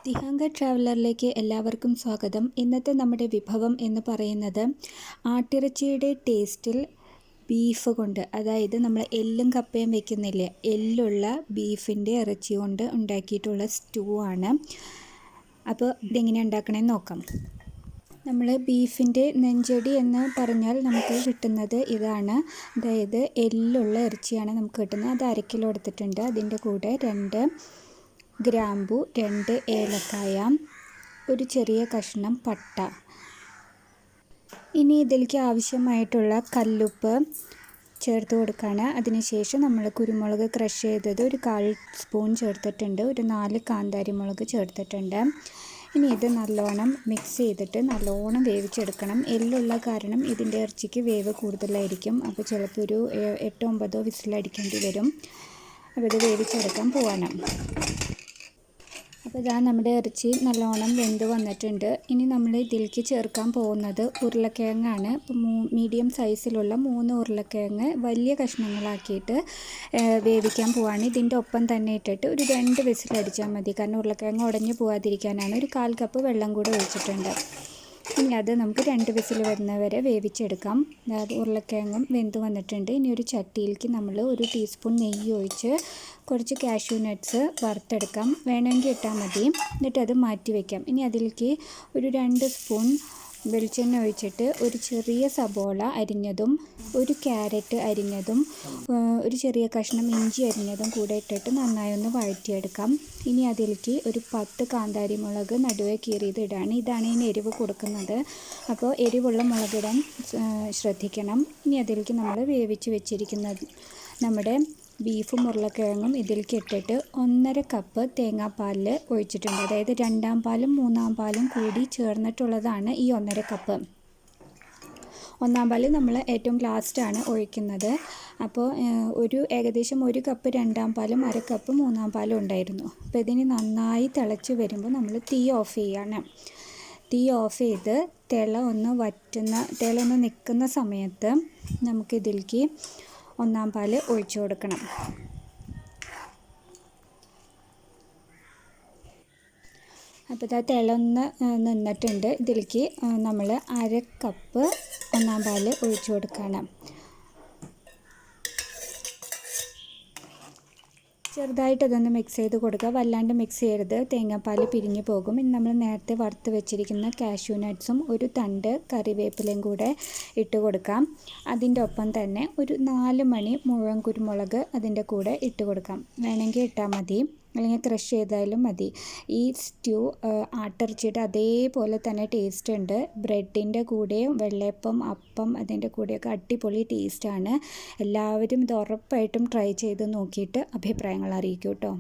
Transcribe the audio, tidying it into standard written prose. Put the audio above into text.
The hunger ട്രാവലറിലേക്ക് എല്ലാവർക്കും സ്വാഗതം. ഇന്നത്തെ നമ്മുടെ വിഭവം എന്ന് പറയുന്നത് ആട്ടിറച്ചിയുടെ ടേസ്റ്റിൽ ബീഫ് കൊണ്ട്, അതായത് നമ്മൾ എല്ലും കപ്പയും വെക്കുന്നില്ലേ, എല്ലുള്ള ബീഫിൻ്റെ ഇറച്ചി കൊണ്ട് ഉണ്ടാക്കിയിട്ടുള്ള സ്റ്റൂ ആണ്. അപ്പോൾ ഇതെങ്ങനെ ഉണ്ടാക്കണമെന്ന് നോക്കാം. നമ്മൾ ബീഫിൻ്റെ നെഞ്ചടി എന്ന് പറഞ്ഞാൽ നമുക്ക് കിട്ടുന്നത് ഇതാണ്. അതായത് എല്ലുള്ള ഇറച്ചിയാണ് നമുക്ക് കിട്ടുന്നത്. അത് 1/2 കിലോ എടുത്തിട്ടുണ്ട്. അതിൻ്റെ കൂടെ 2 ഗ്രാമ്പു, 2 ഏലക്കായ, ഒരു ചെറിയ കഷ്ണം പട്ട. ഇനി ഇതിലേക്ക് ആവശ്യമായിട്ടുള്ള കല്ലുപ്പ് ചേർത്ത് കൊടുക്കുകയാണ്. അതിനുശേഷം നമ്മൾ കുരുമുളക് ക്രഷ് ചെയ്തത് ഒരു 1/4 സ്പൂൺ ചേർത്തിട്ടുണ്ട്. ഒരു 4 കാന്താരി മുളക് ചേർത്തിട്ടുണ്ട്. ഇനി ഇത് നല്ലോണം മിക്സ് ചെയ്തിട്ട് നല്ലോണം വേവിച്ചെടുക്കണം. എല്ലുള്ള കാരണം ഇതിൻ്റെ ഇറച്ചിക്ക് വേവ് കൂടുതലായിരിക്കും. അപ്പോൾ ചിലപ്പോൾ ഒരു 8-9 വിസിലടിക്കേണ്ടി വരും. അപ്പോൾ ഇത് വേവിച്ചെടുക്കാൻ പോവാണ്. അപ്പോൾ ഇതാ നമ്മുടെ ഇറച്ചി നല്ലോണം വെന്ത് വന്നിട്ടുണ്ട്. ഇനി നമ്മൾ ഇതിലേക്ക് ചേർക്കാൻ പോകുന്നത് ഉരുളക്കിഴങ്ങാണ്. ഇപ്പോൾ മീഡിയം സൈസിലുള്ള 3 ഉരുളക്കിഴങ്ങ് വലിയ കഷ്ണങ്ങളാക്കിയിട്ട് വേവിക്കാൻ പോവാണ്. ഇതിൻ്റെ ഒപ്പം തന്നെ ഇട്ടിട്ട് ഒരു 2 വിസിലടിച്ചാൽ മതി. കാരണം ഉരുളക്കിഴങ്ങ് ഉടഞ്ഞു പോകാതിരിക്കാനാണ്. ഒരു 1/4 കപ്പ് വെള്ളം കൂടെ ഒഴിച്ചിട്ടുണ്ട്. ഇനി അത് നമുക്ക് 2 വിസിൽ വരുന്നവരെ വേവിച്ചെടുക്കാം. ഉരുളക്കിഴങ്ങും വെന്ത് വന്നിട്ടുണ്ട്. ഇനി ഒരു ചട്ടിയിലേക്ക് നമ്മൾ 1 ടീസ്പൂൺ നെയ്യ് ഒഴിച്ച് കുറച്ച് കാഷ്യൂ നട്ട്സ് വറുത്തെടുക്കാം. വേണമെങ്കിൽ ഇട്ടാൽ മതി. എന്നിട്ട് അത് മാറ്റി വയ്ക്കാം. ഇനി അതിലേക്ക് ഒരു 2 സ്പൂൺ വെളിച്ചെണ്ണ ഒഴിച്ചിട്ട് ഒരു ചെറിയ സബോള അരിഞ്ഞതും, ഒരു ക്യാരറ്റ് അരിഞ്ഞതും, ഒരു ചെറിയ കഷ്ണം ഇഞ്ചി അരിഞ്ഞതും കൂടെ ഇട്ടിട്ട് നന്നായി ഒന്ന് വഴറ്റിയെടുക്കാം. ഇനി അതിലേക്ക് ഒരു 10 കാന്താരി മുളക് നടുവേ കീറിയത് ഇടാണ്. ഇതാണ് ഇതിന് എരിവ് കൊടുക്കുന്നത്. അപ്പോൾ എരിവുള്ള മുളകിടാൻ ശ്രദ്ധിക്കണം. ഇനി അതിലേക്ക് നമ്മൾ വേവിച്ച് വെച്ചിരിക്കുന്നത് നമ്മുടെ ബീഫും ഉരുളക്കിഴങ്ങും ഇതിലേക്ക് ഇട്ടിട്ട് 1.5 കപ്പ് തേങ്ങാപ്പാലിൽ ഒഴിച്ചിട്ടുണ്ട്. അതായത് 2-ാം പാലും 3-ാം പാലും കൂടി ചേർന്നിട്ടുള്ളതാണ് ഈ 1.5 കപ്പ്. 1-ാം പാൽ നമ്മൾ ഏറ്റവും ലാസ്റ്റാണ് ഒഴിക്കുന്നത്. അപ്പോൾ ഏകദേശം 1 കപ്പ് 2-ാം പാലും 1/2 കപ്പ് 3-ാം പാലും ഉണ്ടായിരുന്നു. അപ്പോൾ ഇതിന് നന്നായി തിളച്ച് വരുമ്പോൾ നമ്മൾ തീ ഓഫ് ചെയ്യാണ്. തീ ഓഫ് ചെയ്ത് തിള ഒന്ന് നിൽക്കുന്ന സമയത്ത് നമുക്കിതിലേക്ക് 1-ാം പാൽ ഒഴിച്ചു കൊടുക്കണം. അപ്പോൾ ഇതാ തിളന്ന് നിന്നിട്ടുണ്ട്. ഇതിലേക്ക് നമ്മൾ 1/2 കപ്പ് 1-ാം പാൽ ഒഴിച്ചു കൊടുക്കണം. ചെറുതായിട്ട് അതൊന്ന് മിക്സ് ചെയ്ത് കൊടുക്കുക. വല്ലാണ്ട് മിക്സ് ചെയ്യരുത്, തേങ്ങാപ്പാൽ പിരിഞ്ഞു പോകും. ഇനി നമ്മൾ നേരത്തെ വറുത്ത് വെച്ചിരിക്കുന്ന കാഷ്യൂ നട്ട്സും ഒരു തണ്ട് കറിവേപ്പിലയും കൂടെ ഇട്ട് കൊടുക്കാം. അതിൻ്റെ ഒപ്പം തന്നെ ഒരു 4 മണി മുഴുവൻ കുരുമുളക് അതിൻ്റെ കൂടെ ഇട്ട് കൊടുക്കാം. വേണമെങ്കിൽ ഇട്ടാൽ മതി, അല്ലെങ്കിൽ ക്രഷ് ചെയ്താലും മതി. ഈ സ്റ്റ്യൂ ആട്ടിറച്ചിയുടെ അതേപോലെ തന്നെ ടേസ്റ്റ് ഉണ്ട്. ബ്രെഡിൻ്റെ കൂടെയും വെള്ളയപ്പം, അപ്പം അതിൻ്റെ കൂടെയൊക്കെ അടിപൊളി ടേസ്റ്റാണ്. എല്ലാവരും ഇത് ഉറപ്പായിട്ടും ട്രൈ ചെയ്ത് നോക്കിയിട്ട് അഭിപ്രായങ്ങൾ അറിയിക്കൂ കേട്ടോ.